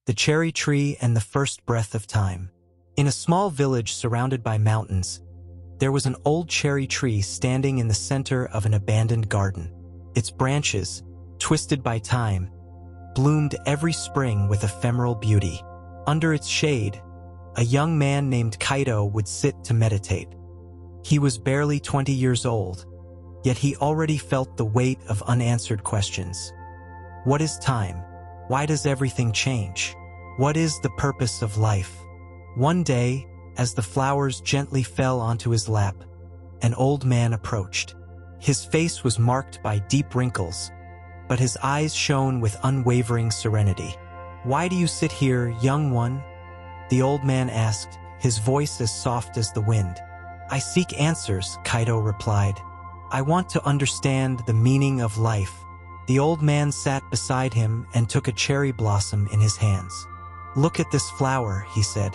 the cherry tree and the first breath of time. In a small village surrounded by mountains, there was an old cherry tree standing in the center of an abandoned garden. Its branches, twisted by time, bloomed every spring with ephemeral beauty. Under its shade, a young man named Kaito would sit to meditate. He was barely 20 years old, yet he already felt the weight of unanswered questions. What is time? Why does everything change? What is the purpose of life? One day, as the flowers gently fell onto his lap, an old man approached. His face was marked by deep wrinkles, but his eyes shone with unwavering serenity. "Why do you sit here, young one?" the old man asked, his voice as soft as the wind. "I seek answers," Kaito replied. "I want to understand the meaning of life." The old man sat beside him and took a cherry blossom in his hands. "Look at this flower," he said.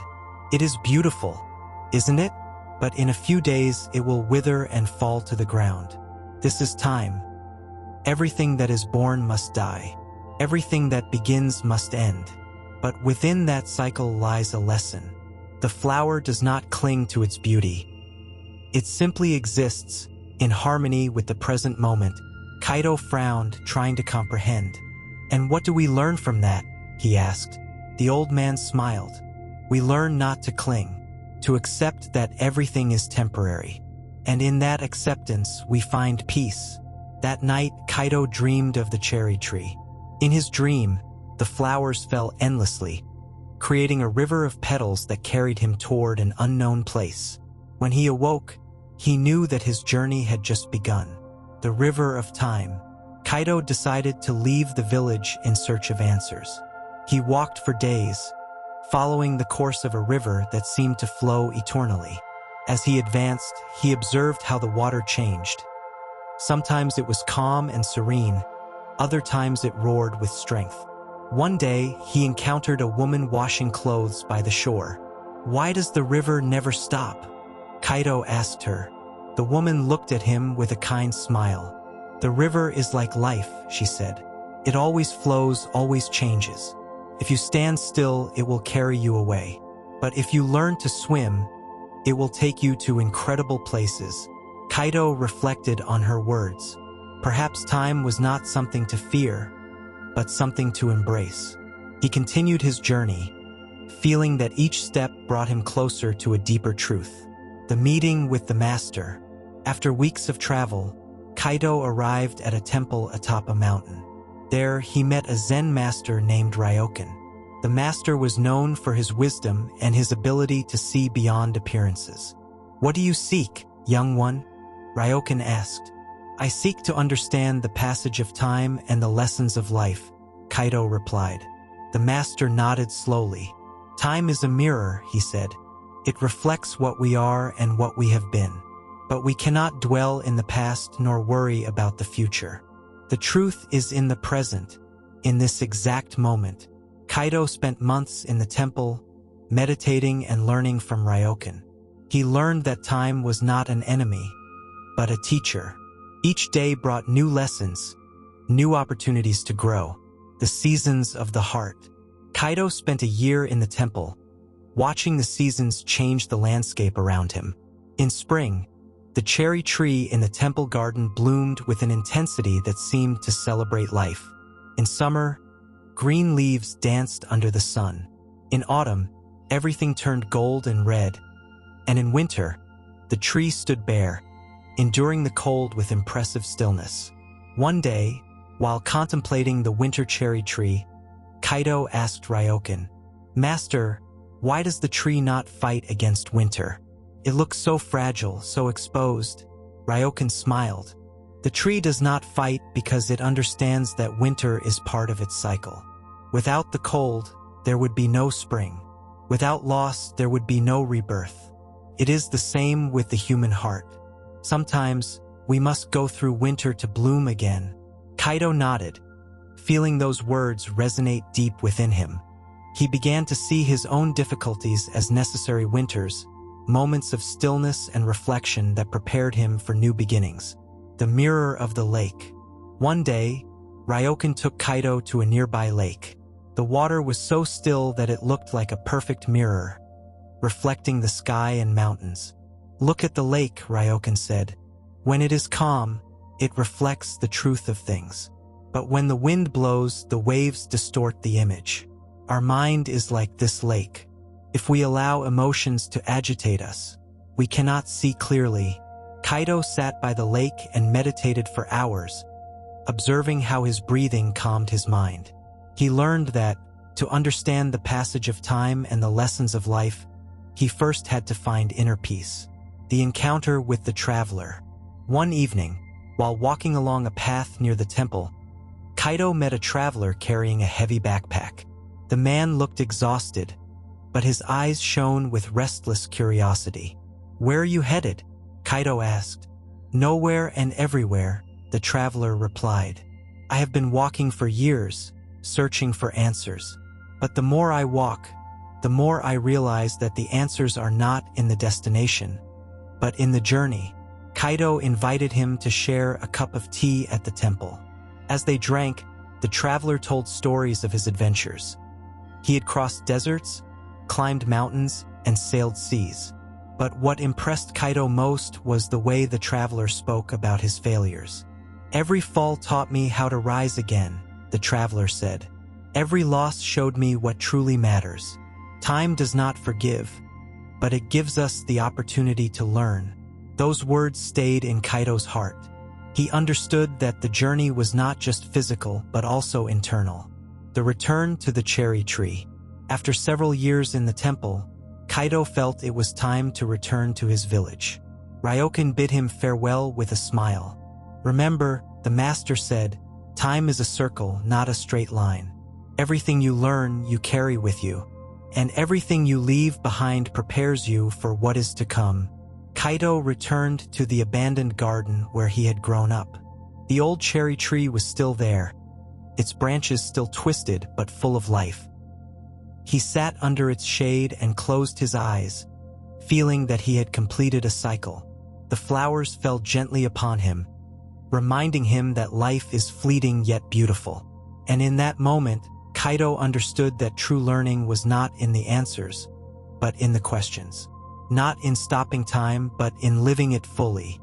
"It is beautiful, isn't it? But in a few days it will wither and fall to the ground. This is time. Everything that is born must die. Everything that begins must end. But within that cycle lies a lesson. The flower does not cling to its beauty. It simply exists, in harmony with the present moment." Kaito frowned, trying to comprehend. "And what do we learn from that?" he asked. The old man smiled. "We learn not to cling, to accept that everything is temporary. And in that acceptance, we find peace." That night, Kaito dreamed of the cherry tree. In his dream, the flowers fell endlessly, creating a river of petals that carried him toward an unknown place. When he awoke, he knew that his journey had just begun. The river of time. Kaito decided to leave the village in search of answers. He walked for days, following the course of a river that seemed to flow eternally. As he advanced, he observed how the water changed. Sometimes it was calm and serene, other times it roared with strength. One day, he encountered a woman washing clothes by the shore. "Why does the river never stop?" Kaito asked her. The woman looked at him with a kind smile. "The river is like life," she said. "It always flows, always changes. If you stand still, it will carry you away. But if you learn to swim, it will take you to incredible places." Kaito reflected on her words. Perhaps time was not something to fear, but something to embrace. He continued his journey, feeling that each step brought him closer to a deeper truth. The meeting with the master. After weeks of travel, Kaito arrived at a temple atop a mountain. There, he met a Zen master named Ryokan. The master was known for his wisdom and his ability to see beyond appearances. "What do you seek, young one?" Ryokan asked. "I seek to understand the passage of time and the lessons of life," Kaito replied. The master nodded slowly. "Time is a mirror," he said. "It reflects what we are and what we have been. But we cannot dwell in the past nor worry about the future. The truth is in the present, in this exact moment." Kaito spent months in the temple, meditating and learning from Ryokan. He learned that time was not an enemy, but a teacher. Each day brought new lessons, new opportunities to grow, the seasons of the heart. Kaito spent a year in the temple, watching the seasons change the landscape around him. In spring, the cherry tree in the temple garden bloomed with an intensity that seemed to celebrate life. In summer, green leaves danced under the sun. In autumn, everything turned gold and red. And in winter, the tree stood bare, enduring the cold with impressive stillness. One day, while contemplating the winter cherry tree, Kaito asked Ryokan, "Master, why does the tree not fight against winter? It looks so fragile, so exposed." Ryokan smiled. "The tree does not fight because it understands that winter is part of its cycle. Without the cold, there would be no spring. Without loss, there would be no rebirth. It is the same with the human heart. Sometimes, we must go through winter to bloom again." Kaito nodded, feeling those words resonate deep within him. He began to see his own difficulties as necessary winters, moments of stillness and reflection that prepared him for new beginnings. The mirror of the lake. One day, Ryokan took Kaito to a nearby lake. The water was so still that it looked like a perfect mirror, reflecting the sky and mountains. "Look at the lake," Ryokan said. "When it is calm, it reflects the truth of things. But when the wind blows, the waves distort the image. Our mind is like this lake. If we allow emotions to agitate us, we cannot see clearly." Kaito sat by the lake and meditated for hours, observing how his breathing calmed his mind. He learned that, to understand the passage of time and the lessons of life, he first had to find inner peace. The encounter with the traveler. One evening, while walking along a path near the temple, Kaito met a traveler carrying a heavy backpack. The man looked exhausted, but his eyes shone with restless curiosity. "Where are you headed?" Kaito asked. "Nowhere and everywhere," the traveler replied. "I have been walking for years, searching for answers. But the more I walk, the more I realize that the answers are not in the destination, but in the journey." Kaito invited him to share a cup of tea at the temple. As they drank, the traveler told stories of his adventures. He had crossed deserts, climbed mountains, and sailed seas. But what impressed Kaito most was the way the traveler spoke about his failures. "Every fall taught me how to rise again," the traveler said. "Every loss showed me what truly matters. Time does not forgive, but it gives us the opportunity to learn." Those words stayed in Kaito's heart. He understood that the journey was not just physical, but also internal. The return to the cherry tree. After several years in the temple, Kaito felt it was time to return to his village. Ryokan bid him farewell with a smile. "Remember," the master said, "time is a circle, not a straight line. Everything you learn, you carry with you, and everything you leave behind prepares you for what is to come." Kaito returned to the abandoned garden where he had grown up. The old cherry tree was still there, its branches still twisted but full of life. He sat under its shade and closed his eyes, feeling that he had completed a cycle. The flowers fell gently upon him, reminding him that life is fleeting yet beautiful. And in that moment, Kaito understood that true learning was not in the answers, but in the questions. Not in stopping time, but in living it fully.